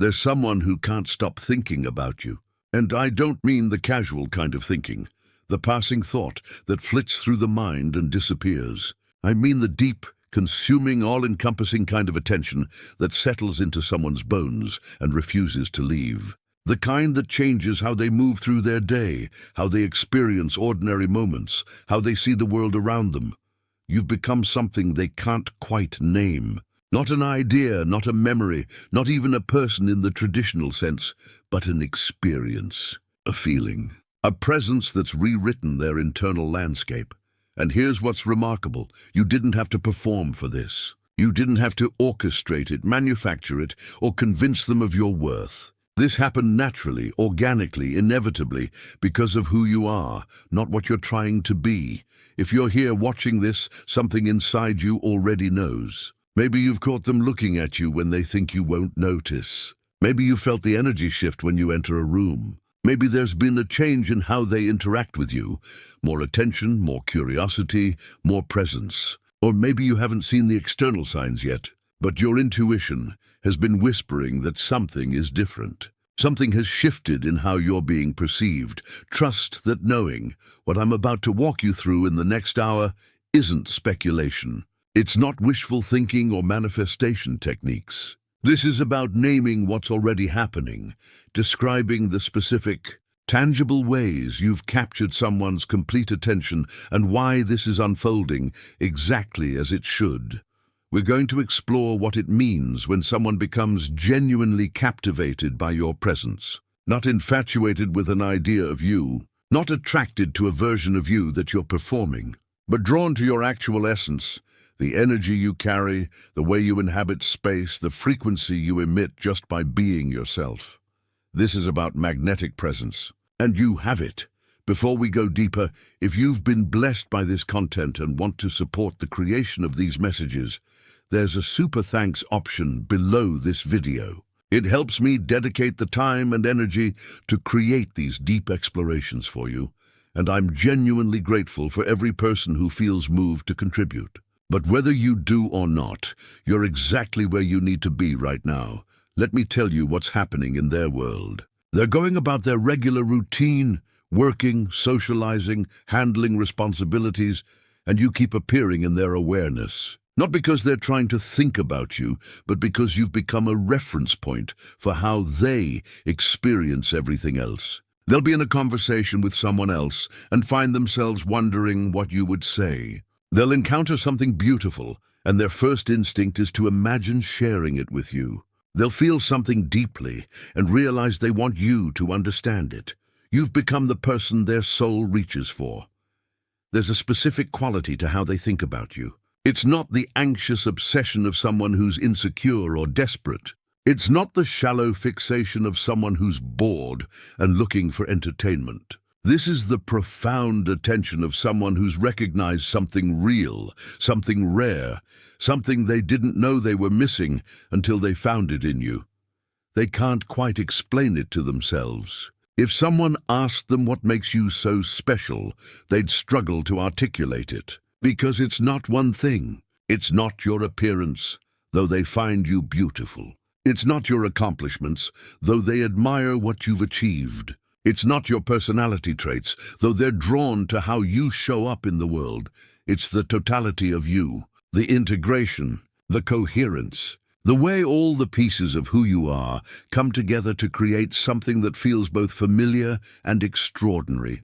There's someone who can't stop thinking about you. And I don't mean the casual kind of thinking, the passing thought that flits through the mind and disappears. I mean the deep, consuming, all-encompassing kind of attention that settles into someone's bones and refuses to leave. The kind that changes how they move through their day, how they experience ordinary moments, how they see the world around them. You've become something they can't quite name. Not an idea, not a memory, not even a person in the traditional sense, but an experience, a feeling, a presence that's rewritten their internal landscape. And here's what's remarkable. You didn't have to perform for this. You didn't have to orchestrate it, manufacture it, or convince them of your worth. This happened naturally, organically, inevitably, because of who you are, not what you're trying to be. If you're here watching this, something inside you already knows. Maybe you've caught them looking at you when they think you won't notice. Maybe you felt the energy shift when you enter a room. Maybe there's been a change in how they interact with you. More attention, more curiosity, more presence. Or maybe you haven't seen the external signs yet, but your intuition has been whispering that something is different. Something has shifted in how you're being perceived. Trust that knowing what I'm about to walk you through in the next hour isn't speculation. It's not wishful thinking or manifestation techniques. This is about naming what's already happening, describing the specific, tangible ways you've captured someone's complete attention and why this is unfolding exactly as it should. We're going to explore what it means when someone becomes genuinely captivated by your presence, not infatuated with an idea of you, not attracted to a version of you that you're performing, but drawn to your actual essence. The energy you carry, the way you inhabit space, the frequency you emit just by being yourself. This is about magnetic presence, and you have it. Before we go deeper, if you've been blessed by this content and want to support the creation of these messages, there's a super thanks option below this video. It helps me dedicate the time and energy to create these deep explorations for you, and I'm genuinely grateful for every person who feels moved to contribute. But whether you do or not, you're exactly where you need to be right now. Let me tell you what's happening in their world. They're going about their regular routine, working, socializing, handling responsibilities, and you keep appearing in their awareness. Not because they're trying to think about you, but because you've become a reference point for how they experience everything else. They'll be in a conversation with someone else and find themselves wondering what you would say. They'll encounter something beautiful, and their first instinct is to imagine sharing it with you. They'll feel something deeply and realize they want you to understand it. You've become the person their soul reaches for. There's a specific quality to how they think about you. It's not the anxious obsession of someone who's insecure or desperate. It's not the shallow fixation of someone who's bored and looking for entertainment. This is the profound attention of someone who's recognized something real, something rare, something they didn't know they were missing until they found it in you. They can't quite explain it to themselves. If someone asked them what makes you so special, they'd struggle to articulate it. Because it's not one thing. It's not your appearance, though they find you beautiful. It's not your accomplishments, though they admire what you've achieved. It's not your personality traits, though they're drawn to how you show up in the world. It's the totality of you, the integration, the coherence, the way all the pieces of who you are come together to create something that feels both familiar and extraordinary.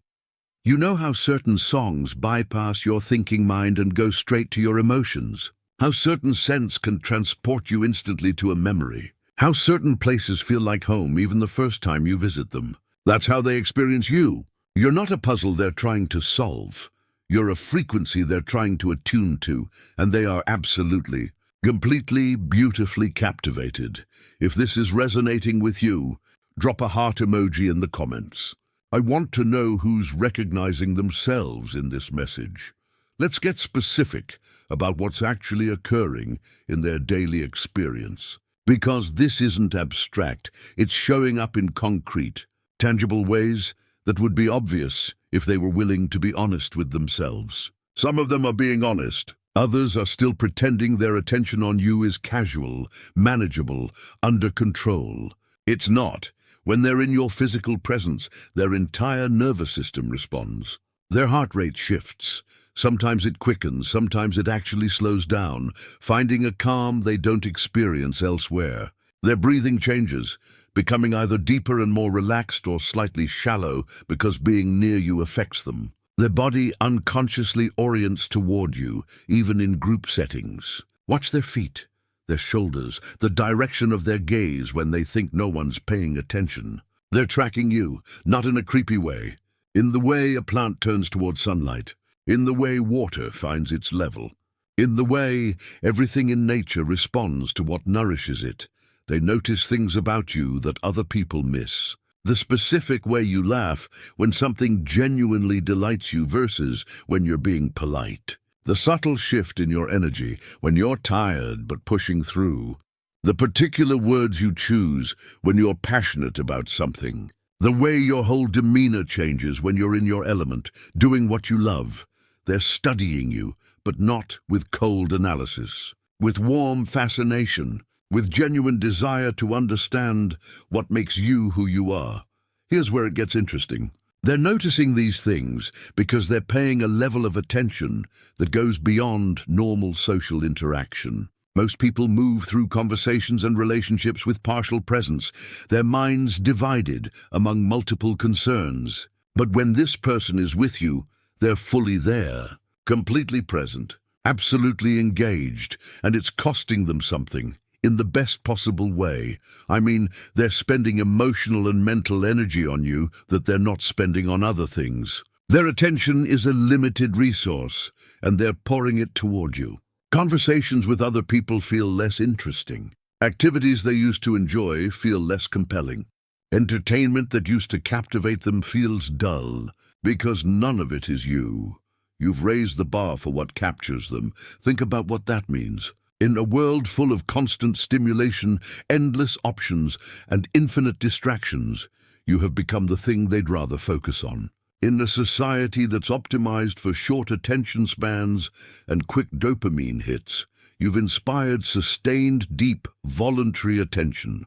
You know how certain songs bypass your thinking mind and go straight to your emotions? How certain scents can transport you instantly to a memory? How certain places feel like home even the first time you visit them? That's how they experience you. You're not a puzzle they're trying to solve. You're a frequency they're trying to attune to, and they are absolutely, completely, beautifully captivated. If this is resonating with you, drop a heart emoji in the comments. I want to know who's recognizing themselves in this message. Let's get specific about what's actually occurring in their daily experience. Because this isn't abstract, it's showing up in concrete, tangible ways that would be obvious if they were willing to be honest with themselves. Some of them are being honest. Others are still pretending their attention on you is casual, manageable, under control. It's not. When they're in your physical presence, their entire nervous system responds. Their heart rate shifts. Sometimes it quickens, sometimes it actually slows down, finding a calm they don't experience elsewhere. Their breathing changes, becoming either deeper and more relaxed or slightly shallow because being near you affects them. Their body unconsciously orients toward you, even in group settings. Watch their feet, their shoulders, the direction of their gaze when they think no one's paying attention. They're tracking you, not in a creepy way, in the way a plant turns toward sunlight, in the way water finds its level, in the way everything in nature responds to what nourishes it. They notice things about you that other people miss. The specific way you laugh when something genuinely delights you versus when you're being polite. The subtle shift in your energy when you're tired but pushing through. The particular words you choose when you're passionate about something. The way your whole demeanor changes when you're in your element, doing what you love. They're studying you, but not with cold analysis. With warm fascination. With genuine desire to understand what makes you who you are. Here's where it gets interesting. They're noticing these things because they're paying a level of attention that goes beyond normal social interaction. Most people move through conversations and relationships with partial presence, their minds divided among multiple concerns. But when this person is with you, they're fully there, completely present, absolutely engaged, and it's costing them something. In the best possible way. I mean, they're spending emotional and mental energy on you that they're not spending on other things. Their attention is a limited resource, and they're pouring it toward you. Conversations with other people feel less interesting. Activities they used to enjoy feel less compelling. Entertainment that used to captivate them feels dull, because none of it is you. You've raised the bar for what captures them. Think about what that means. In a world full of constant stimulation, endless options, and infinite distractions, you have become the thing they'd rather focus on. In a society that's optimized for short attention spans and quick dopamine hits, you've inspired sustained, deep, voluntary attention.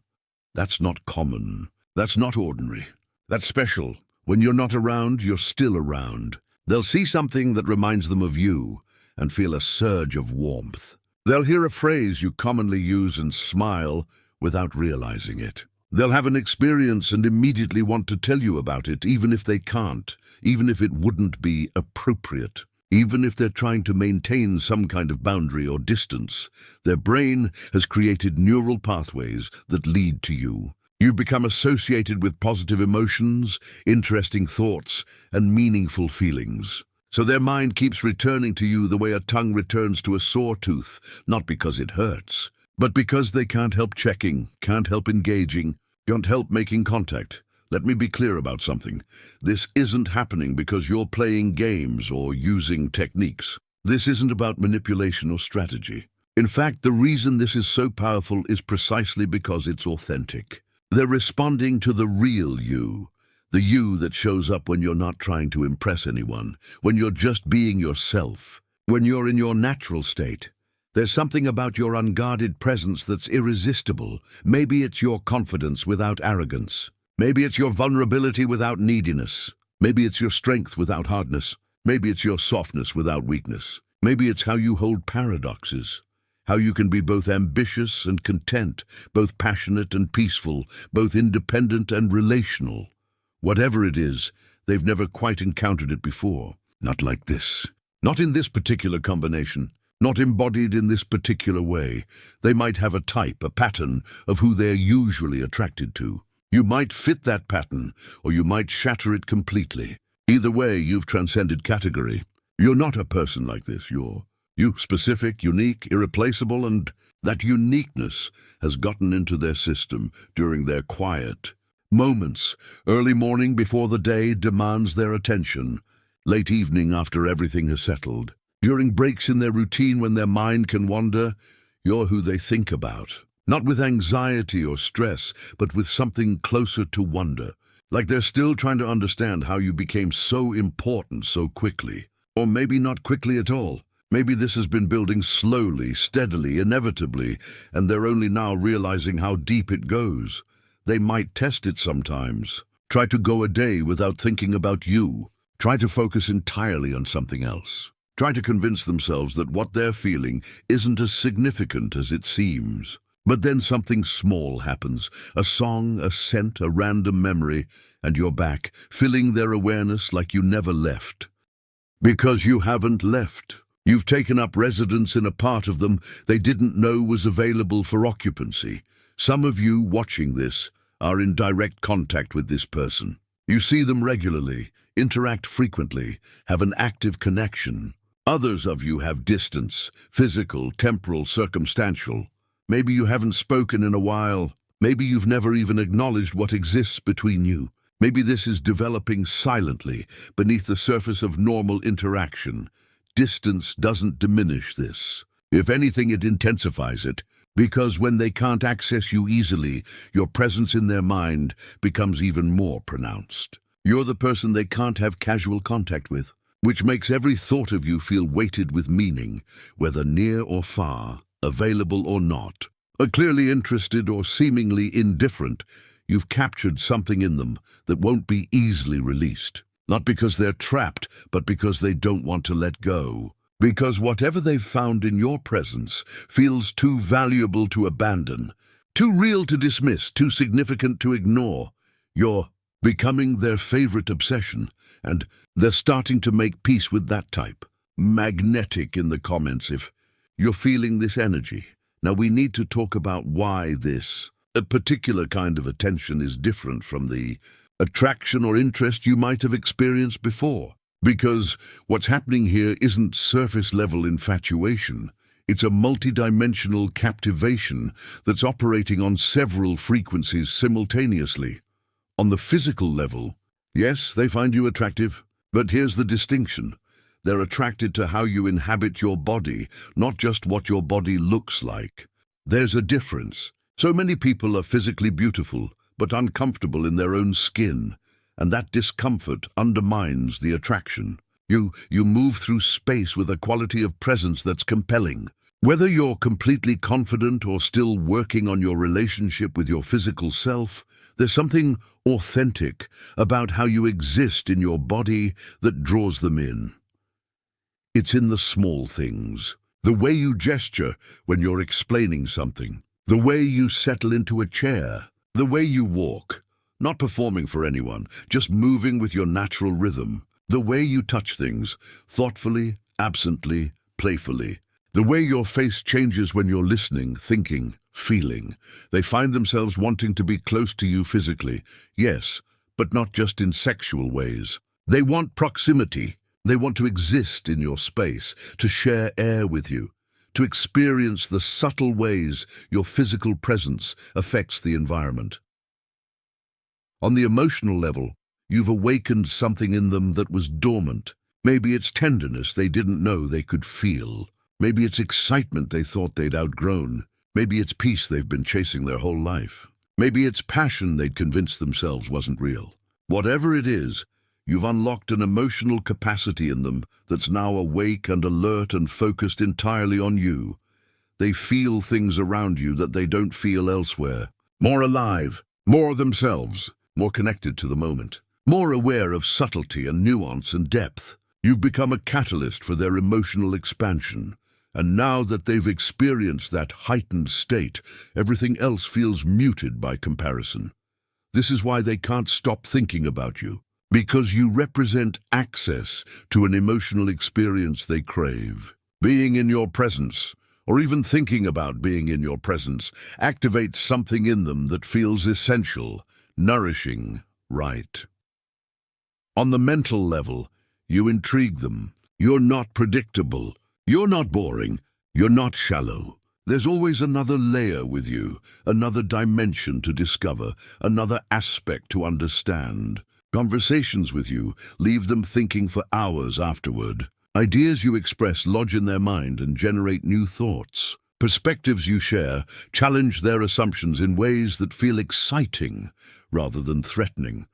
That's not common. That's not ordinary. That's special. When you're not around, you're still around. They'll see something that reminds them of you and feel a surge of warmth. They'll hear a phrase you commonly use and smile without realizing it. They'll have an experience and immediately want to tell you about it, even if they can't, even if it wouldn't be appropriate, even if they're trying to maintain some kind of boundary or distance. Their brain has created neural pathways that lead to you. You've become associated with positive emotions, interesting thoughts, and meaningful feelings. So their mind keeps returning to you the way a tongue returns to a sore tooth, not because it hurts, but because they can't help checking, can't help engaging, can't help making contact. Let me be clear about something. This isn't happening because you're playing games or using techniques. This isn't about manipulation or strategy. In fact, the reason this is so powerful is precisely because it's authentic. They're responding to the real you. The you that shows up when you're not trying to impress anyone, when you're just being yourself, when you're in your natural state. There's something about your unguarded presence that's irresistible. Maybe it's your confidence without arrogance. Maybe it's your vulnerability without neediness. Maybe it's your strength without hardness. Maybe it's your softness without weakness. Maybe it's how you hold paradoxes. How you can be both ambitious and content, both passionate and peaceful, both independent and relational. Whatever it is, they've never quite encountered it before. Not like this. Not in this particular combination. Not embodied in this particular way. They might have a type, a pattern of who they're usually attracted to. You might fit that pattern, or you might shatter it completely. Either way, you've transcended category. You're not a person like this. You're specific, unique, irreplaceable, and that uniqueness has gotten into their system during their quiet moments. Early morning before the day demands their attention. Late evening after everything has settled. During breaks in their routine when their mind can wander, you're who they think about. Not with anxiety or stress, but with something closer to wonder. Like they're still trying to understand how you became so important so quickly. Or maybe not quickly at all. Maybe this has been building slowly, steadily, inevitably, and they're only now realizing how deep it goes. They might test it sometimes. Try to go a day without thinking about you. Try to focus entirely on something else. Try to convince themselves that what they're feeling isn't as significant as it seems. But then something small happens, a song, a scent, a random memory, and you're back, filling their awareness like you never left. Because you haven't left. You've taken up residence in a part of them they didn't know was available for occupancy. Some of you watching this are in direct contact with this person. You see them regularly, interact frequently, have an active connection. Others of you have distance, physical, temporal, circumstantial. Maybe you haven't spoken in a while. Maybe you've never even acknowledged what exists between you. Maybe this is developing silently beneath the surface of normal interaction. Distance doesn't diminish this. If anything, it intensifies it. Because when they can't access you easily, your presence in their mind becomes even more pronounced. You're the person they can't have casual contact with, which makes every thought of you feel weighted with meaning, whether near or far, available or not. Clearly interested or seemingly indifferent, you've captured something in them that won't be easily released. Not because they're trapped, but because they don't want to let go. Because whatever they've found in your presence feels too valuable to abandon, too real to dismiss, too significant to ignore. You're becoming their favorite obsession, and they're starting to make peace with that type. Magnetic in the comments if you're feeling this energy. Now we need to talk about why this, a particular kind of attention, is different from the attraction or interest you might have experienced before. Because what's happening here isn't surface-level infatuation. It's a multidimensional captivation that's operating on several frequencies simultaneously. On the physical level, yes, they find you attractive, but here's the distinction. They're attracted to how you inhabit your body, not just what your body looks like. There's a difference. So many people are physically beautiful, but uncomfortable in their own skin. And that discomfort undermines the attraction. You move through space with a quality of presence that's compelling. Whether you're completely confident or still working on your relationship with your physical self, there's something authentic about how you exist in your body that draws them in. It's in the small things. The way you gesture when you're explaining something. The way you settle into a chair. The way you walk. Not performing for anyone, just moving with your natural rhythm. The way you touch things, thoughtfully, absently, playfully. The way your face changes when you're listening, thinking, feeling. They find themselves wanting to be close to you physically, yes, but not just in sexual ways. They want proximity. They want to exist in your space, to share air with you, to experience the subtle ways your physical presence affects the environment. On the emotional level, you've awakened something in them that was dormant. Maybe it's tenderness they didn't know they could feel. Maybe it's excitement they thought they'd outgrown. Maybe it's peace they've been chasing their whole life. Maybe it's passion they'd convinced themselves wasn't real. Whatever it is, you've unlocked an emotional capacity in them that's now awake and alert and focused entirely on you. They feel things around you that they don't feel elsewhere. More alive, more themselves. More connected to the moment, more aware of subtlety and nuance and depth. You've become a catalyst for their emotional expansion, and now that they've experienced that heightened state, everything else feels muted by comparison. This is why they can't stop thinking about you, because you represent access to an emotional experience they crave. Being in your presence, or even thinking about being in your presence, activates something in them that feels essential, nourishing, right. On the mental level, you intrigue them. You're not predictable. You're not boring. You're not shallow. There's always another layer with you, another dimension to discover, another aspect to understand. Conversations with you leave them thinking for hours afterward. Ideas you express lodge in their mind and generate new thoughts. Perspectives you share challenge their assumptions in ways that feel exciting rather than threatening.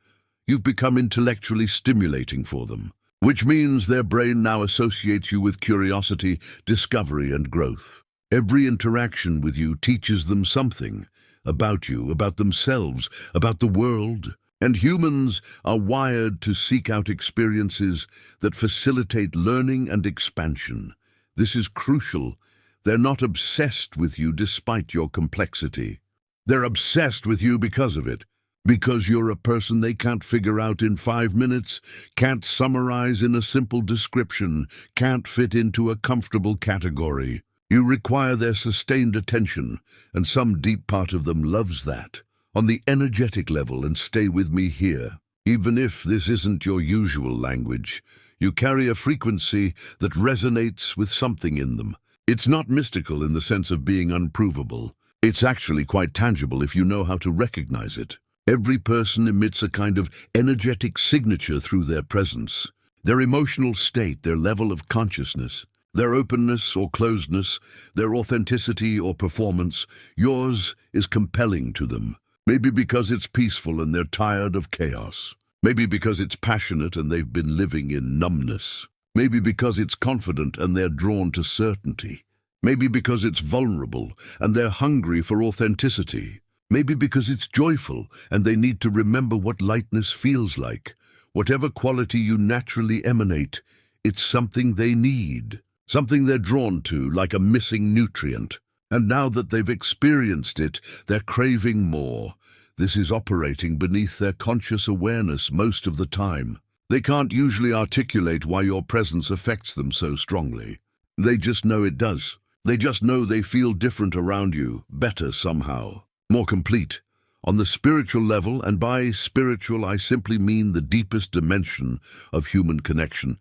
You've become intellectually stimulating for them, which means their brain now associates you with curiosity, discovery, and growth. Every interaction with you teaches them something, about you, about themselves, about the world. And humans are wired to seek out experiences that facilitate learning and expansion. This is crucial. They're not obsessed with you despite your complexity. They're obsessed with you because of it. Because you're a person they can't figure out in 5 minutes, can't summarize in a simple description, can't fit into a comfortable category. You require their sustained attention, and some deep part of them loves that. On the energetic level, and stay with me here, even if this isn't your usual language, you carry a frequency that resonates with something in them. It's not mystical in the sense of being unprovable. It's actually quite tangible if you know how to recognize it. Every person emits a kind of energetic signature through their presence, their emotional state, their level of consciousness, their openness or closedness, their authenticity or performance. Yours is compelling to them. Maybe because it's peaceful and they're tired of chaos. Maybe because it's passionate and they've been living in numbness. Maybe because it's confident and they're drawn to certainty. Maybe because it's vulnerable and they're hungry for authenticity. Maybe because it's joyful and they need to remember what lightness feels like. Whatever quality you naturally emanate, it's something they need, something they're drawn to, like a missing nutrient. And now that they've experienced it, they're craving more. This is operating beneath their conscious awareness most of the time. They can't usually articulate why your presence affects them so strongly. They just know it does. They just know they feel different around you, better somehow. More complete. On the spiritual level, and by spiritual I simply mean the deepest dimension of human connection,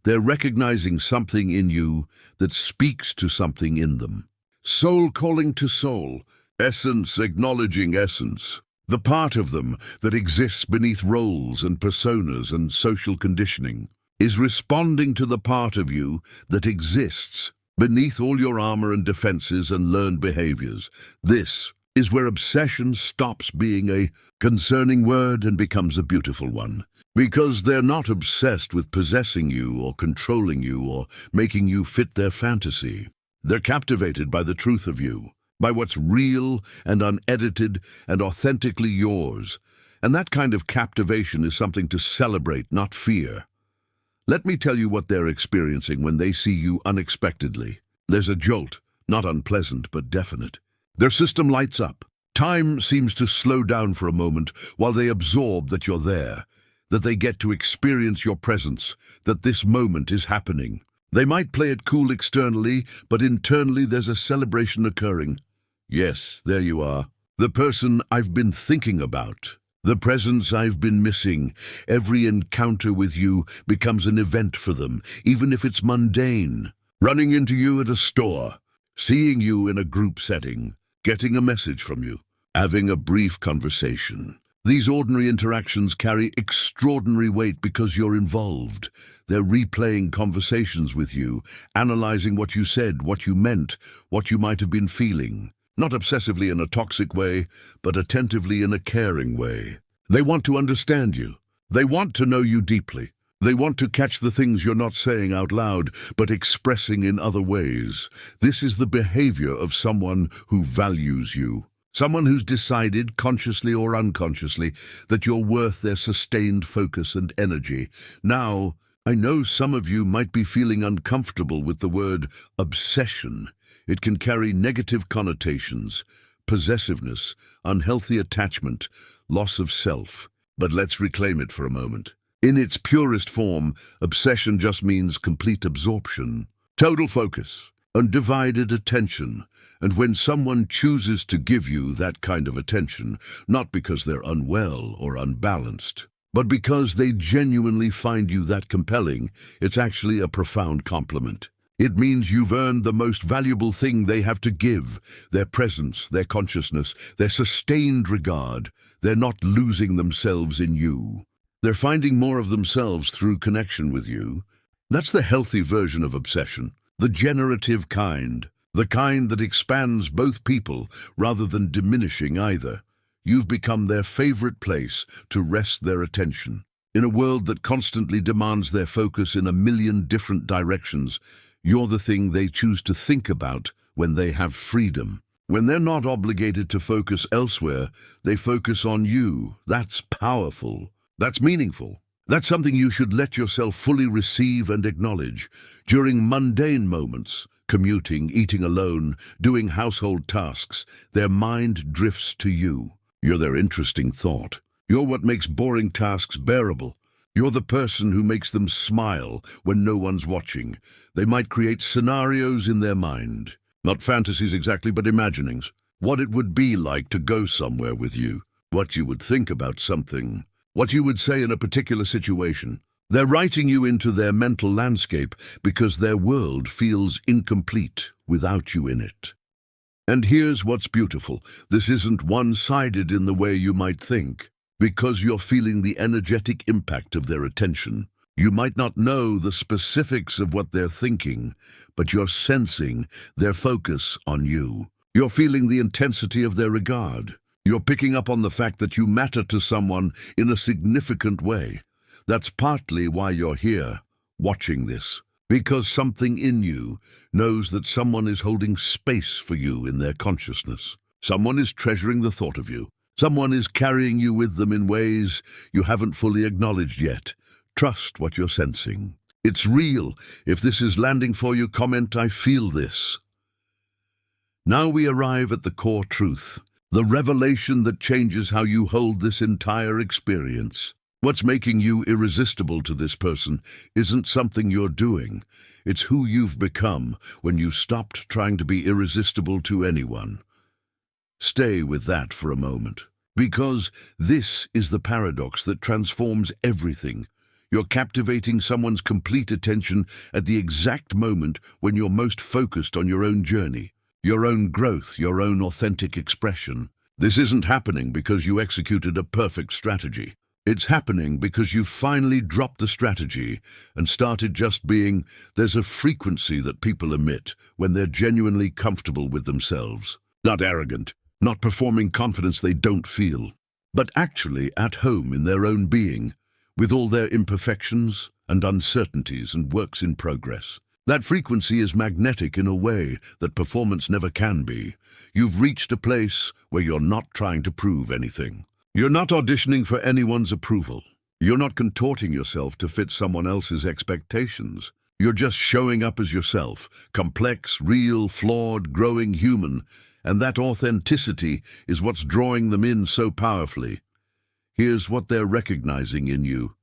they're recognizing something in you that speaks to something in them. Soul calling to soul, essence acknowledging essence. The part of them that exists beneath roles and personas and social conditioning is responding to the part of you that exists beneath all your armor and defenses and learned behaviors. This is where obsession stops being a concerning word and becomes a beautiful one. Because they're not obsessed with possessing you or controlling you or making you fit their fantasy. They're captivated by the truth of you, by what's real and unedited and authentically yours. And that kind of captivation is something to celebrate, not fear. Let me tell you what they're experiencing when they see you unexpectedly. There's a jolt, not unpleasant but definite. Their system lights up. Time seems to slow down for a moment while they absorb that you're there, that they get to experience your presence, that this moment is happening. They might play it cool externally, but internally there's a celebration occurring. Yes, there you are. The person I've been thinking about. The presence I've been missing. Every encounter with you becomes an event for them, even if it's mundane. Running into you at a store, seeing you in a group setting, getting a message from you, having a brief conversation. These ordinary interactions carry extraordinary weight because you're involved. They're replaying conversations with you, analyzing what you said, what you meant, what you might have been feeling. Not obsessively in a toxic way, but attentively in a caring way. They want to understand you. They want to know you deeply. They want to catch the things you're not saying out loud, but expressing in other ways. This is the behavior of someone who values you. Someone who's decided, consciously or unconsciously, that you're worth their sustained focus and energy. Now, I know some of you might be feeling uncomfortable with the word obsession. It can carry negative connotations, possessiveness, unhealthy attachment, loss of self. But let's reclaim it for a moment. In its purest form, obsession just means complete absorption, total focus, undivided attention. And when someone chooses to give you that kind of attention, not because they're unwell or unbalanced, but because they genuinely find you that compelling, it's actually a profound compliment. It means you've earned the most valuable thing they have to give, their presence, their consciousness, their sustained regard. They're not losing themselves in you. They're finding more of themselves through connection with you. That's the healthy version of obsession, the generative kind, the kind that expands both people rather than diminishing either. You've become their favorite place to rest their attention. In a world that constantly demands their focus in a million different directions, you're the thing they choose to think about when they have freedom. When they're not obligated to focus elsewhere, they focus on you. That's powerful. That's meaningful. That's something you should let yourself fully receive and acknowledge. During mundane moments, commuting, eating alone, doing household tasks, their mind drifts to you. You're their interesting thought. You're what makes boring tasks bearable. You're the person who makes them smile when no one's watching. They might create scenarios in their mind. Not fantasies exactly, but imaginings. What it would be like to go somewhere with you. What you would think about something. What you would say in a particular situation. They're writing you into their mental landscape because their world feels incomplete without you in it. And here's what's beautiful. This isn't one-sided in the way you might think. Because you're feeling the energetic impact of their attention. You might not know the specifics of what they're thinking, but you're sensing their focus on you. You're feeling the intensity of their regard. You're picking up on the fact that you matter to someone in a significant way. That's partly why you're here, watching this. Because something in you knows that someone is holding space for you in their consciousness. Someone is treasuring the thought of you. Someone is carrying you with them in ways you haven't fully acknowledged yet. Trust what you're sensing. It's real. If this is landing for you, comment, "I feel this." Now we arrive at the core truth, the revelation that changes how you hold this entire experience. What's making you irresistible to this person isn't something you're doing. It's who you've become when you stopped trying to be irresistible to anyone. Stay with that for a moment, because this is the paradox that transforms everything. You're captivating someone's complete attention at the exact moment when you're most focused on your own journey, your own growth, your own authentic expression. This isn't happening because you executed a perfect strategy. It's happening because you've finally dropped the strategy and started just being. There's a frequency that people emit when they're genuinely comfortable with themselves. Not arrogant, not performing confidence they don't feel, but actually at home in their own being, with all their imperfections and uncertainties and works in progress. That frequency is magnetic in a way that performance never can be. You've reached a place where you're not trying to prove anything. You're not auditioning for anyone's approval. You're not contorting yourself to fit someone else's expectations. You're just showing up as yourself, complex, real, flawed, growing human, and that authenticity is what's drawing them in so powerfully. Here's what they're recognizing in you.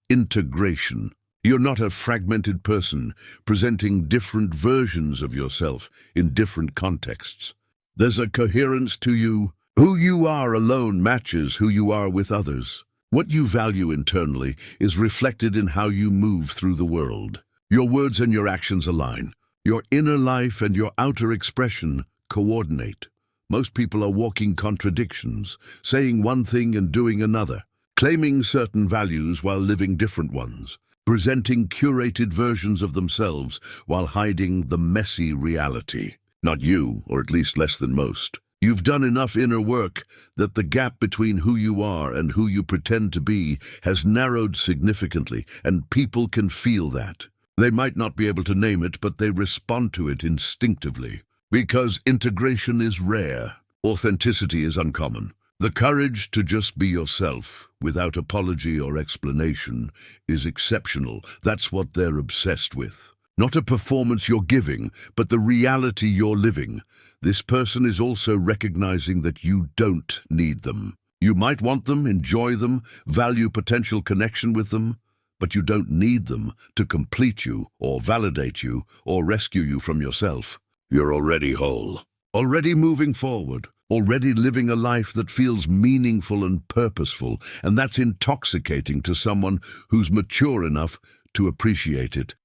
Integration. You're not a fragmented person, presenting different versions of yourself in different contexts. There's a coherence to you. Who you are alone matches who you are with others. What you value internally is reflected in how you move through the world. Your words and your actions align. Your inner life and your outer expression coordinate. Most people are walking contradictions, saying one thing and doing another, claiming certain values while living different ones, presenting curated versions of themselves while hiding the messy reality. Not you, or at least less than most. You've done enough inner work that the gap between who you are and who you pretend to be has narrowed significantly, and people can feel that. They might not be able to name it, but they respond to it instinctively. Because integration is rare, authenticity is uncommon. The courage to just be yourself, without apology or explanation, is exceptional. That's what they're obsessed with. Not a performance you're giving, but the reality you're living. This person is also recognizing that you don't need them. You might want them, enjoy them, value potential connection with them, but you don't need them to complete you, or validate you, or rescue you from yourself. You're already whole, already moving forward, already living a life that feels meaningful and purposeful, and that's intoxicating to someone who's mature enough to appreciate it.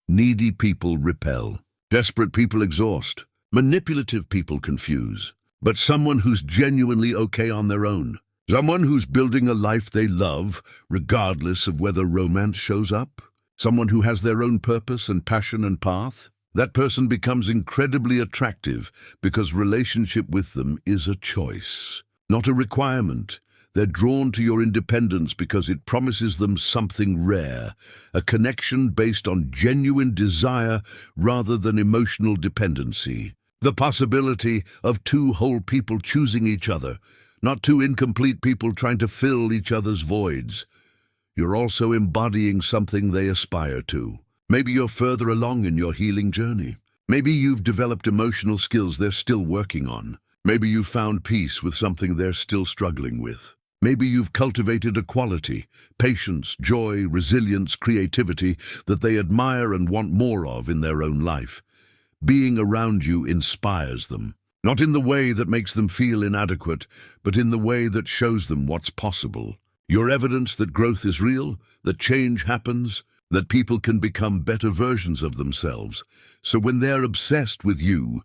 Needy people repel. Desperate people exhaust. Manipulative people confuse. But someone who's genuinely okay on their own. Someone who's building a life they love, regardless of whether romance shows up. Someone who has their own purpose and passion and path. That person becomes incredibly attractive because relationship with them is a choice, not a requirement. They're drawn to your independence because it promises them something rare, a connection based on genuine desire rather than emotional dependency. The possibility of two whole people choosing each other, not two incomplete people trying to fill each other's voids. You're also embodying something they aspire to. Maybe you're further along in your healing journey. Maybe you've developed emotional skills they're still working on. Maybe you've found peace with something they're still struggling with. Maybe you've cultivated a quality, patience, joy, resilience, creativity that they admire and want more of in their own life. Being around you inspires them, not in the way that makes them feel inadequate, but in the way that shows them what's possible. You're evidence that growth is real, that change happens, that people can become better versions of themselves. So when they're obsessed with you,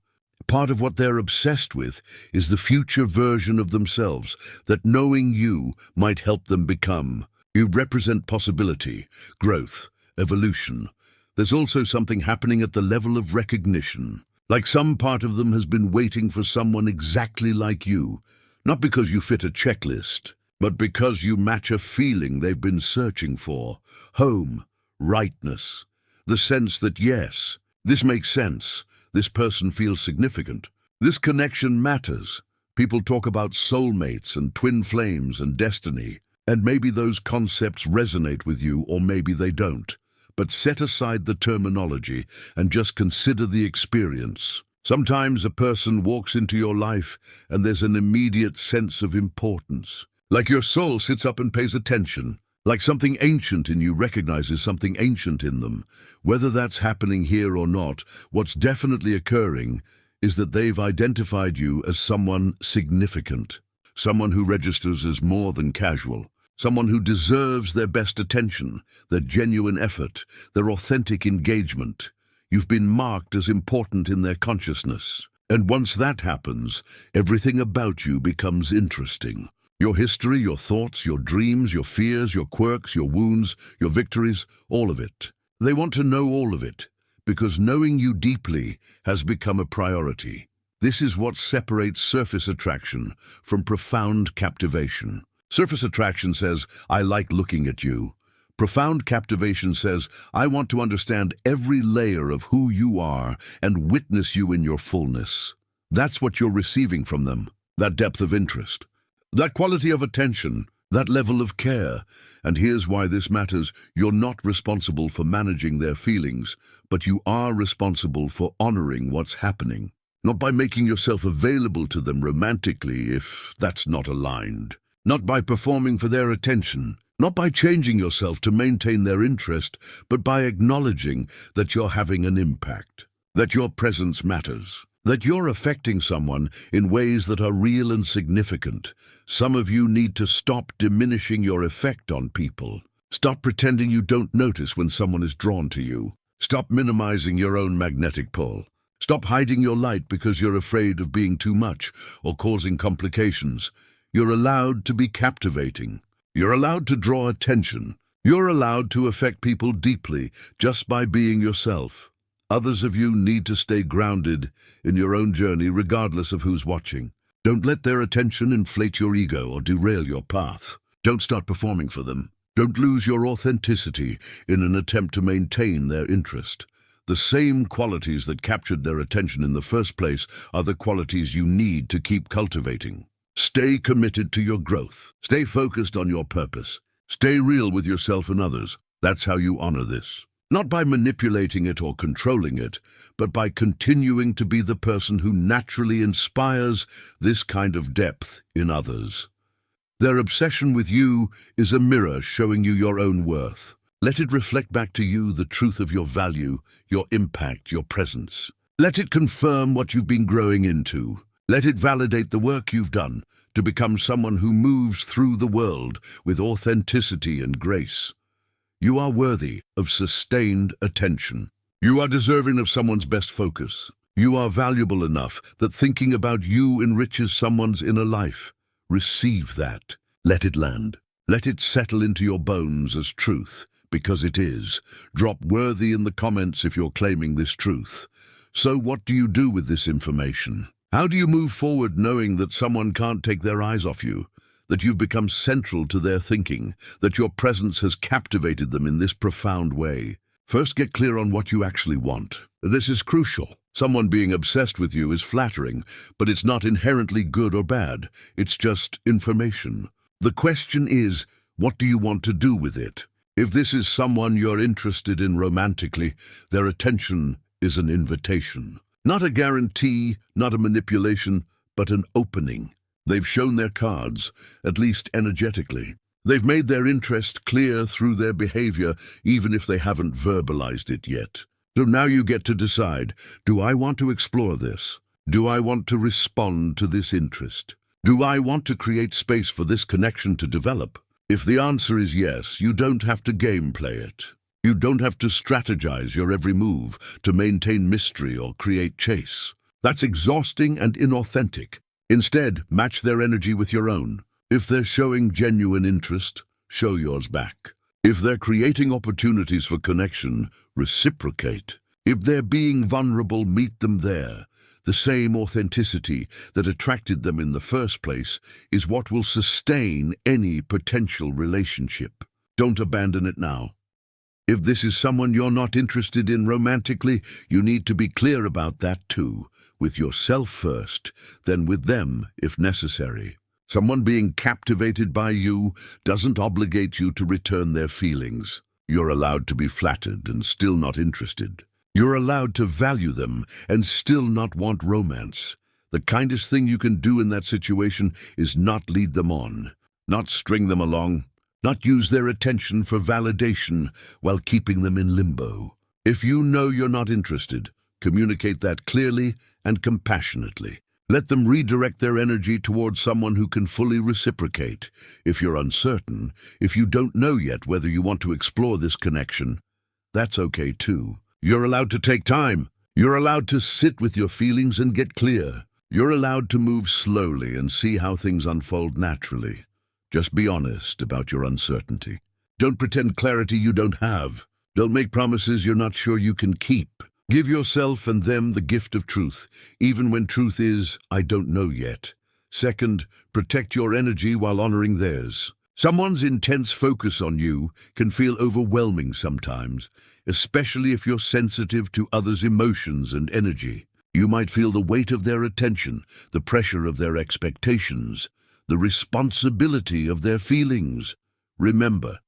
part of what they're obsessed with is the future version of themselves that knowing you might help them become. You represent possibility, growth, evolution. There's also something happening at the level of recognition. Like some part of them has been waiting for someone exactly like you, not because you fit a checklist, but because you match a feeling they've been searching for. Home, rightness, the sense that yes, this makes sense, this person feels significant. This connection matters. People talk about soulmates and twin flames and destiny, and maybe those concepts resonate with you or maybe they don't. But set aside the terminology and just consider the experience. Sometimes a person walks into your life and there's an immediate sense of importance. Like your soul sits up and pays attention. Like something ancient in you recognizes something ancient in them. Whether that's happening here or not, what's definitely occurring is that they've identified you as someone significant. Someone who registers as more than casual. Someone who deserves their best attention, their genuine effort, their authentic engagement. You've been marked as important in their consciousness. And once that happens, everything about you becomes interesting. Your history, your thoughts, your dreams, your fears, your quirks, your wounds, your victories, all of it. They want to know all of it, because knowing you deeply has become a priority. This is what separates surface attraction from profound captivation. Surface attraction says, I like looking at you. Profound captivation says, I want to understand every layer of who you are and witness you in your fullness. That's what you're receiving from them, that depth of interest. That quality of attention, that level of care. And here's why this matters. You're not responsible for managing their feelings, but you are responsible for honoring what's happening. Not by making yourself available to them romantically if that's not aligned. Not by performing for their attention. Not by changing yourself to maintain their interest, but by acknowledging that you're having an impact. That your presence matters. That you're affecting someone in ways that are real and significant. Some of you need to stop diminishing your effect on people. Stop pretending you don't notice when someone is drawn to you. Stop minimizing your own magnetic pull. Stop hiding your light because you're afraid of being too much or causing complications. You're allowed to be captivating. You're allowed to draw attention. You're allowed to affect people deeply just by being yourself. Others of you need to stay grounded in your own journey regardless of who's watching. Don't let their attention inflate your ego or derail your path. Don't start performing for them. Don't lose your authenticity in an attempt to maintain their interest. The same qualities that captured their attention in the first place are the qualities you need to keep cultivating. Stay committed to your growth. Stay focused on your purpose. Stay real with yourself and others. That's how you honor this. Not by manipulating it or controlling it, but by continuing to be the person who naturally inspires this kind of depth in others. Their obsession with you is a mirror showing you your own worth. Let it reflect back to you the truth of your value, your impact, your presence. Let it confirm what you've been growing into. Let it validate the work you've done to become someone who moves through the world with authenticity and grace. You are worthy of sustained attention. You are deserving of someone's best focus. You are valuable enough that thinking about you enriches someone's inner life. Receive that. Let it land. Let it settle into your bones as truth, because it is. Drop worthy in the comments if you're claiming this truth. So what do you do with this information? How do you move forward knowing that someone can't take their eyes off you? That you've become central to their thinking, that your presence has captivated them in this profound way? First, get clear on what you actually want. This is crucial. Someone being obsessed with you is flattering, but it's not inherently good or bad. It's just information. The question is, what do you want to do with it? If this is someone you're interested in romantically, their attention is an invitation. Not a guarantee, not a manipulation, but an opening. They've shown their cards, at least energetically. They've made their interest clear through their behavior, even if they haven't verbalized it yet. So now you get to decide, do I want to explore this? Do I want to respond to this interest? Do I want to create space for this connection to develop? If the answer is yes, you don't have to gameplay it. You don't have to strategize your every move to maintain mystery or create chase. That's exhausting and inauthentic. Instead, match their energy with your own. If they're showing genuine interest, show yours back. If they're creating opportunities for connection, reciprocate. If they're being vulnerable, meet them there. The same authenticity that attracted them in the first place is what will sustain any potential relationship. Don't abandon it now. If this is someone you're not interested in romantically, you need to be clear about that too, with yourself first, then with them if necessary. Someone being captivated by you doesn't obligate you to return their feelings. You're allowed to be flattered and still not interested. You're allowed to value them and still not want romance. The kindest thing you can do in that situation is not lead them on, not string them along, not use their attention for validation while keeping them in limbo. If you know you're not interested, communicate that clearly and compassionately. Let them redirect their energy towards someone who can fully reciprocate. If you're uncertain, if you don't know yet whether you want to explore this connection, that's okay too. You're allowed to take time. You're allowed to sit with your feelings and get clear. You're allowed to move slowly and see how things unfold naturally. Just be honest about your uncertainty. Don't pretend clarity you don't have. Don't make promises you're not sure you can keep. Give yourself and them the gift of truth, even when truth is, I don't know yet. Second, protect your energy while honoring theirs. Someone's intense focus on you can feel overwhelming sometimes, especially if you're sensitive to others' emotions and energy. You might feel the weight of their attention, the pressure of their expectations, the responsibility of their feelings. Remember,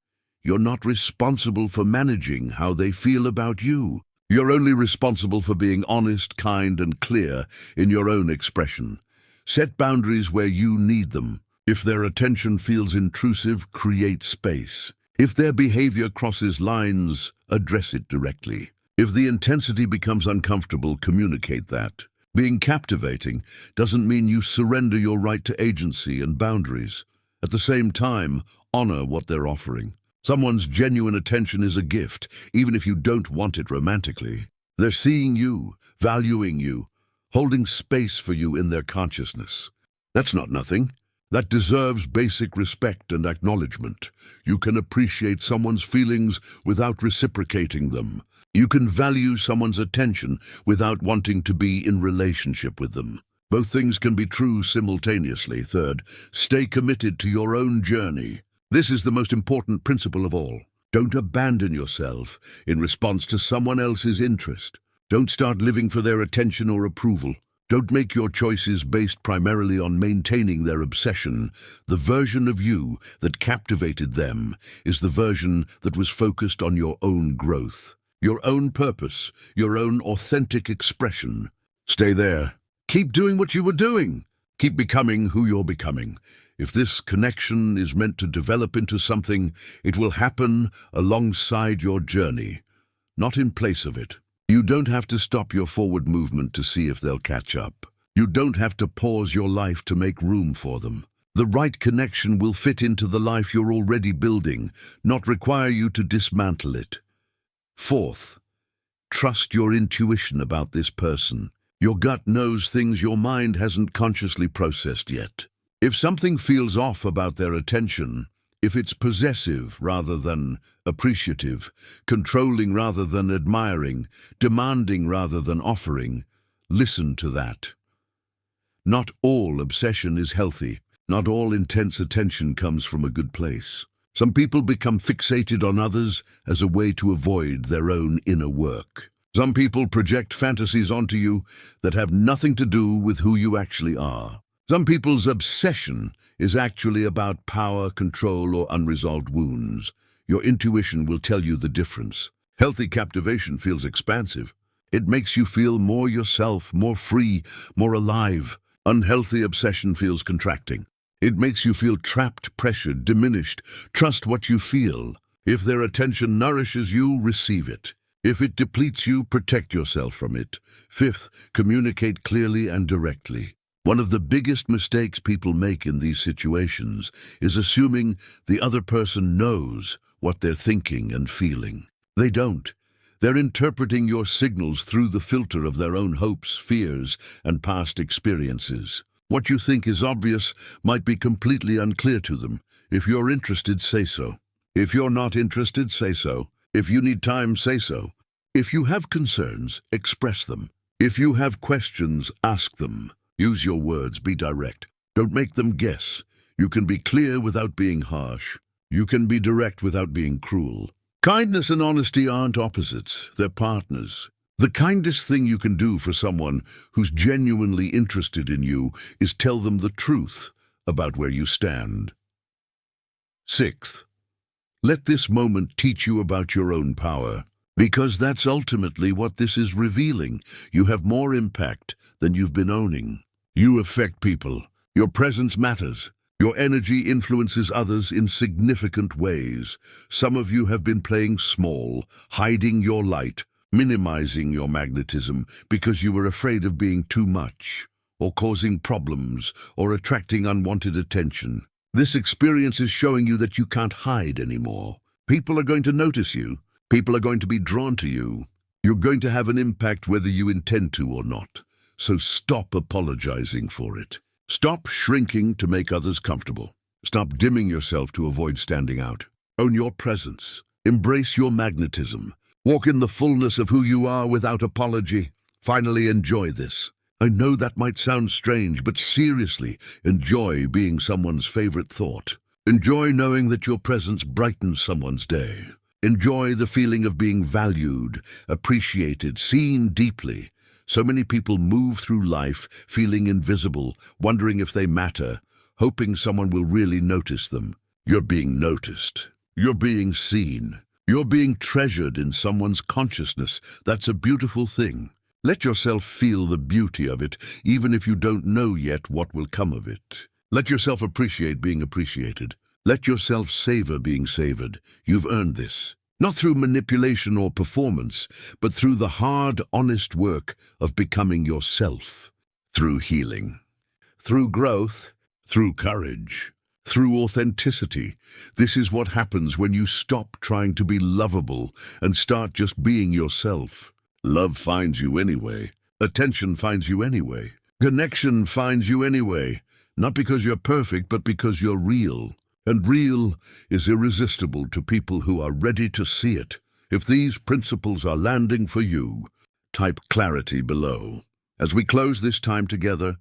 you're not responsible for managing how they feel about you. You're only responsible for being honest, kind, and clear in your own expression. Set boundaries where you need them. If their attention feels intrusive, create space. If their behavior crosses lines, address it directly. If the intensity becomes uncomfortable, communicate that. Being captivating doesn't mean you surrender your right to agency and boundaries. At the same time, honor what they're offering. Someone's genuine attention is a gift, even if you don't want it romantically. They're seeing you, valuing you, holding space for you in their consciousness. That's not nothing. That deserves basic respect and acknowledgement. You can appreciate someone's feelings without reciprocating them. You can value someone's attention without wanting to be in relationship with them. Both things can be true simultaneously. Third, stay committed to your own journey. This is the most important principle of all. Don't abandon yourself in response to someone else's interest. Don't start living for their attention or approval. Don't make your choices based primarily on maintaining their obsession. The version of you that captivated them is the version that was focused on your own growth, your own purpose, your own authentic expression. Stay there. Keep doing what you were doing. Keep becoming who you're becoming. If this connection is meant to develop into something, it will happen alongside your journey, not in place of it. You don't have to stop your forward movement to see if they'll catch up. You don't have to pause your life to make room for them. The right connection will fit into the life you're already building, not require you to dismantle it. Fourth, trust your intuition about this person. Your gut knows things your mind hasn't consciously processed yet. If something feels off about their attention, if it's possessive rather than appreciative, controlling rather than admiring, demanding rather than offering, listen to that. Not all obsession is healthy. Not all intense attention comes from a good place. Some people become fixated on others as a way to avoid their own inner work. Some people project fantasies onto you that have nothing to do with who you actually are. Some people's obsession is actually about power, control, or unresolved wounds. Your intuition will tell you the difference. Healthy captivation feels expansive. It makes you feel more yourself, more free, more alive. Unhealthy obsession feels contracting. It makes you feel trapped, pressured, diminished. Trust what you feel. If their attention nourishes you, receive it. If it depletes you, protect yourself from it. Fifth, communicate clearly and directly. One of the biggest mistakes people make in these situations is assuming the other person knows what they're thinking and feeling. They don't. They're interpreting your signals through the filter of their own hopes, fears, and past experiences. What you think is obvious might be completely unclear to them. If you're interested, say so. If you're not interested, say so. If you need time, say so. If you have concerns, express them. If you have questions, ask them. Use your words, be direct. Don't make them guess. You can be clear without being harsh. You can be direct without being cruel. Kindness and honesty aren't opposites, they're partners. The kindest thing you can do for someone who's genuinely interested in you is tell them the truth about where you stand. Sixth, let this moment teach you about your own power, because that's ultimately what this is revealing. You have more impact than you've been owning. You affect people. Your presence matters. Your energy influences others in significant ways. Some of you have been playing small, hiding your light, minimizing your magnetism because you were afraid of being too much, or causing problems, or attracting unwanted attention. This experience is showing you that you can't hide anymore. People are going to notice you. People are going to be drawn to you. You're going to have an impact whether you intend to or not. So stop apologizing for it. Stop shrinking to make others comfortable. Stop dimming yourself to avoid standing out. Own your presence. Embrace your magnetism. Walk in the fullness of who you are without apology. Finally, enjoy this. I know that might sound strange, but seriously, enjoy being someone's favorite thought. Enjoy knowing that your presence brightens someone's day. Enjoy the feeling of being valued, appreciated, seen deeply. So many people move through life feeling invisible, wondering if they matter, hoping someone will really notice them. You're being noticed. You're being seen. You're being treasured in someone's consciousness. That's a beautiful thing. Let yourself feel the beauty of it, even if you don't know yet what will come of it. Let yourself appreciate being appreciated. Let yourself savor being savored. You've earned this. Not through manipulation or performance, but through the hard, honest work of becoming yourself. Through healing. Through growth. Through courage. Through authenticity. This is what happens when you stop trying to be lovable and start just being yourself. Love finds you anyway. Attention finds you anyway. Connection finds you anyway. Not because you're perfect, but because you're real. And real is irresistible to people who are ready to see it. If these principles are landing for you, type clarity below. As we close this time together,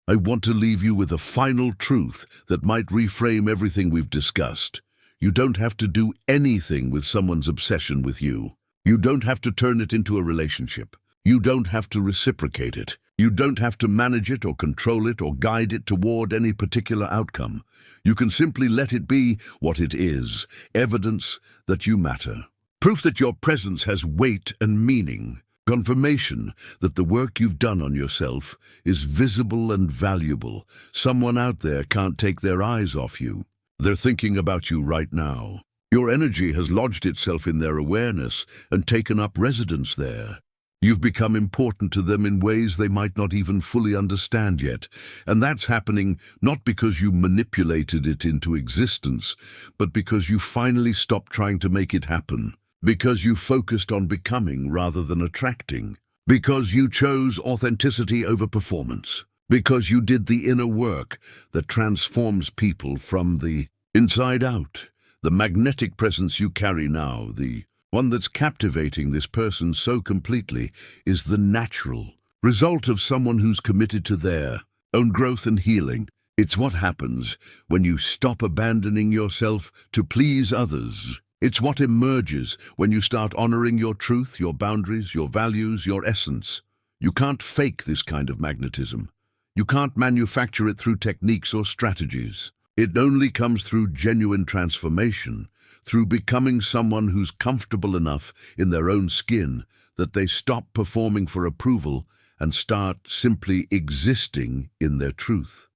I want to leave you with a final truth that might reframe everything we've discussed. You don't have to do anything with someone's obsession with you. You don't have to turn it into a relationship. You don't have to reciprocate it. You don't have to manage it or control it or guide it toward any particular outcome. You can simply let it be what it is, evidence that you matter. Proof that your presence has weight and meaning. Confirmation that the work you've done on yourself is visible and valuable. Someone out there can't take their eyes off you. They're thinking about you right now. Your energy has lodged itself in their awareness and taken up residence there. You've become important to them in ways they might not even fully understand yet. And that's happening not because you manipulated it into existence, but because you finally stopped trying to make it happen. Because you focused on becoming rather than attracting. Because you chose authenticity over performance. Because you did the inner work that transforms people from the inside out. The magnetic presence you carry now, the one that's captivating this person so completely, is the natural result of someone who's committed to their own growth and healing. It's what happens when you stop abandoning yourself to please others. It's what emerges when you start honoring your truth, your boundaries, your values, your essence. You can't fake this kind of magnetism. You can't manufacture it through techniques or strategies. It only comes through genuine transformation, through becoming someone who's comfortable enough in their own skin that they stop performing for approval and start simply existing in their truth.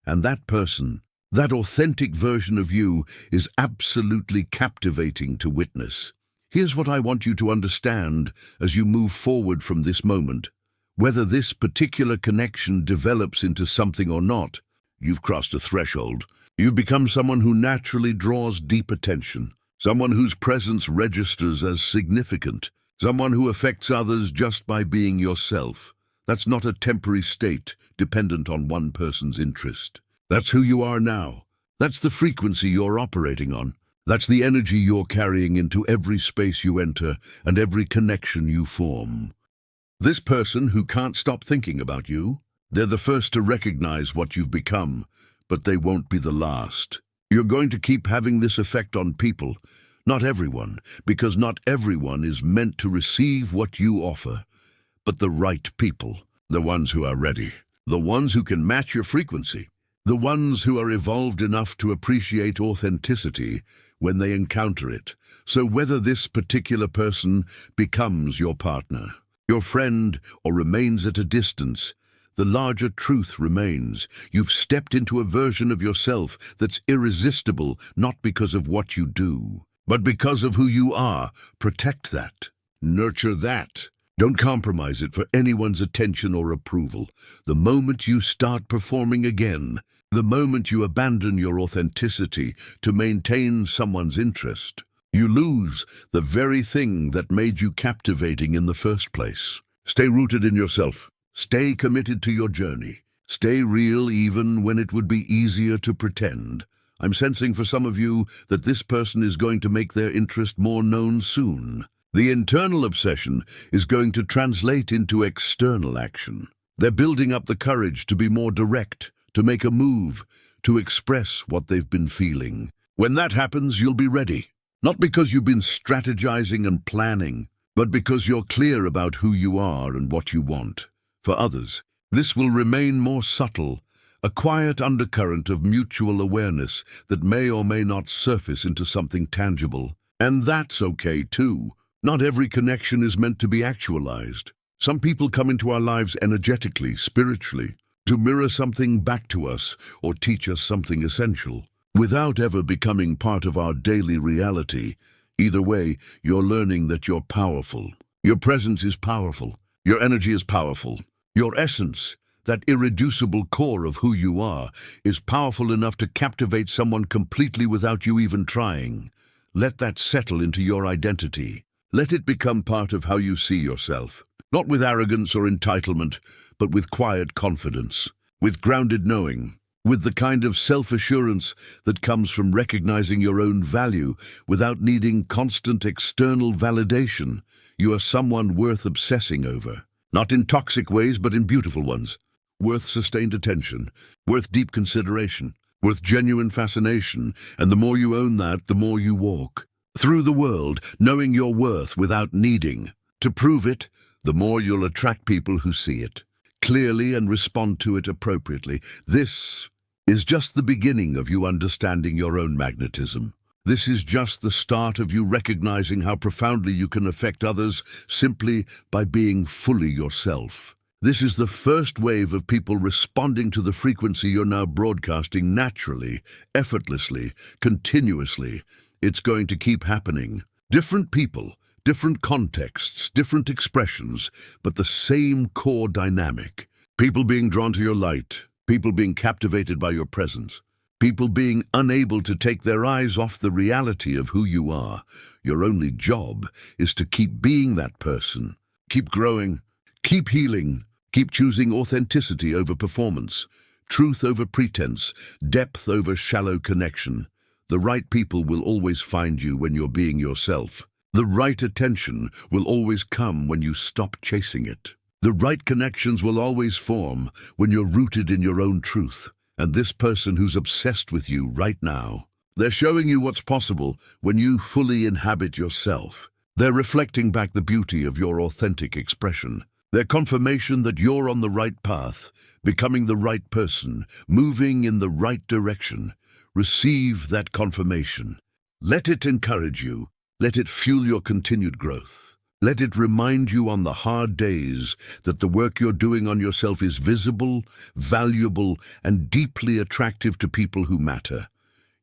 And that person, that authentic version of you, is absolutely captivating to witness. Here's what I want you to understand as you move forward from this moment. Whether this particular connection develops into something or not, you've crossed a threshold. You've become someone who naturally draws deep attention, someone whose presence registers as significant, someone who affects others just by being yourself. That's not a temporary state dependent on one person's interest. That's who you are now. That's the frequency you're operating on. That's the energy you're carrying into every space you enter and every connection you form. This person who can't stop thinking about you, they're the first to recognize what you've become, but they won't be the last. You're going to keep having this effect on people, not everyone, because not everyone is meant to receive what you offer, but the right people, the ones who are ready, the ones who can match your frequency, the ones who are evolved enough to appreciate authenticity when they encounter it. So whether this particular person becomes your partner, your friend, or remains at a distance, the larger truth remains. You've stepped into a version of yourself that's irresistible, not because of what you do, but because of who you are. Protect that. Nurture that. Don't compromise it for anyone's attention or approval. The moment you start performing again, the moment you abandon your authenticity to maintain someone's interest, you lose the very thing that made you captivating in the first place. Stay rooted in yourself. Stay committed to your journey. Stay real even when it would be easier to pretend. I'm sensing for some of you that this person is going to make their interest more known soon. The internal obsession is going to translate into external action. They're building up the courage to be more direct, to make a move, to express what they've been feeling. When that happens, you'll be ready. Not because you've been strategizing and planning, but because you're clear about who you are and what you want. For others, this will remain more subtle, a quiet undercurrent of mutual awareness that may or may not surface into something tangible. And that's okay too. Not every connection is meant to be actualized. Some people come into our lives energetically, spiritually, to mirror something back to us or teach us something essential, without ever becoming part of our daily reality. Either way, you're learning that you're powerful. Your presence is powerful. Your energy is powerful. Your essence, that irreducible core of who you are, is powerful enough to captivate someone completely without you even trying. Let that settle into your identity. Let it become part of how you see yourself, not with arrogance or entitlement, but with quiet confidence, with grounded knowing, with the kind of self-assurance that comes from recognizing your own value without needing constant external validation. You are someone worth obsessing over, not in toxic ways, but in beautiful ones, worth sustained attention, worth deep consideration, worth genuine fascination, and the more you own that, the more you walk through the world, knowing your worth without needing to prove it, the more you'll attract people who see it clearly and respond to it appropriately. This is just the beginning of you understanding your own magnetism. This is just the start of you recognizing how profoundly you can affect others simply by being fully yourself. This is the first wave of people responding to the frequency you're now broadcasting naturally, effortlessly, continuously. It's going to keep happening. Different people, different contexts, different expressions, but the same core dynamic. People being drawn to your light, people being captivated by your presence, people being unable to take their eyes off the reality of who you are. Your only job is to keep being that person. Keep growing, keep healing, keep choosing authenticity over performance, truth over pretense, depth over shallow connection. The right people will always find you when you're being yourself. The right attention will always come when you stop chasing it. The right connections will always form when you're rooted in your own truth. And this person who's obsessed with you right now, They're showing you what's possible when you fully inhabit yourself. They're reflecting back the beauty of your authentic expression. They're confirmation that you're on the right path, becoming the right person, moving in the right direction. Receive that confirmation. Let it encourage you. Let it fuel your continued growth. Let it remind you on the hard days that the work you're doing on yourself is visible, valuable, and deeply attractive to people who matter.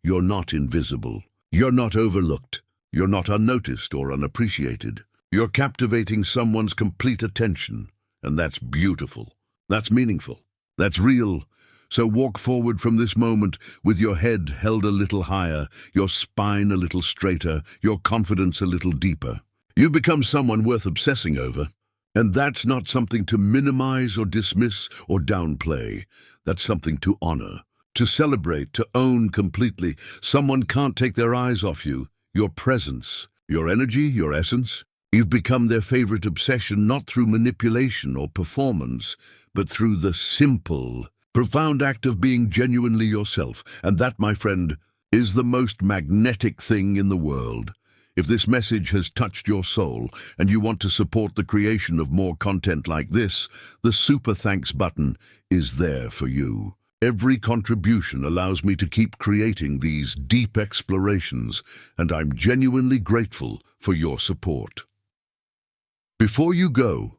You're not invisible. You're not overlooked. You're not unnoticed or unappreciated. You're captivating someone's complete attention, and that's beautiful. That's meaningful. That's real. So walk forward from this moment with your head held a little higher, your spine a little straighter, your confidence a little deeper. You've become someone worth obsessing over, and that's not something to minimize or dismiss or downplay. That's something to honor, to celebrate, to own completely. Someone can't take their eyes off you, your presence, your energy, your essence. You've become their favorite obsession, not through manipulation or performance, but through the simple, profound act of being genuinely yourself. And that, my friend, is the most magnetic thing in the world. If this message has touched your soul and you want to support the creation of more content like this, the Super Thanks button is there for you. Every contribution allows me to keep creating these deep explorations, and I'm genuinely grateful for your support. Before you go,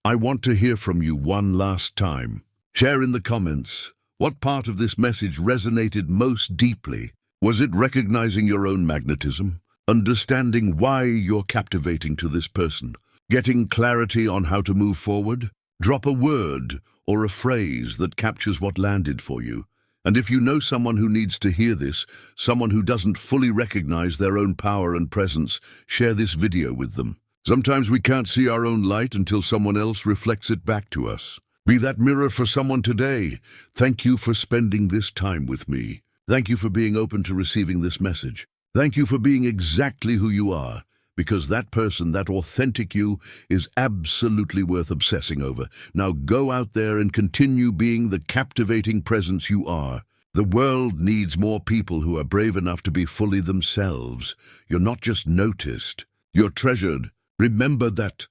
I want to hear from you one last time. Share in the comments what part of this message resonated most deeply. Was it recognizing your own magnetism? Understanding why you're captivating to this person? Getting clarity on how to move forward? Drop a word or a phrase that captures what landed for you. And if you know someone who needs to hear this, someone who doesn't fully recognize their own power and presence, share this video with them. Sometimes we can't see our own light until someone else reflects it back to us. Be that mirror for someone today. Thank you for spending this time with me. Thank you for being open to receiving this message. Thank you for being exactly who you are, because that person, that authentic you, is absolutely worth obsessing over. Now go out there and continue being the captivating presence you are. The world needs more people who are brave enough to be fully themselves. You're not just noticed, you're treasured. Remember that.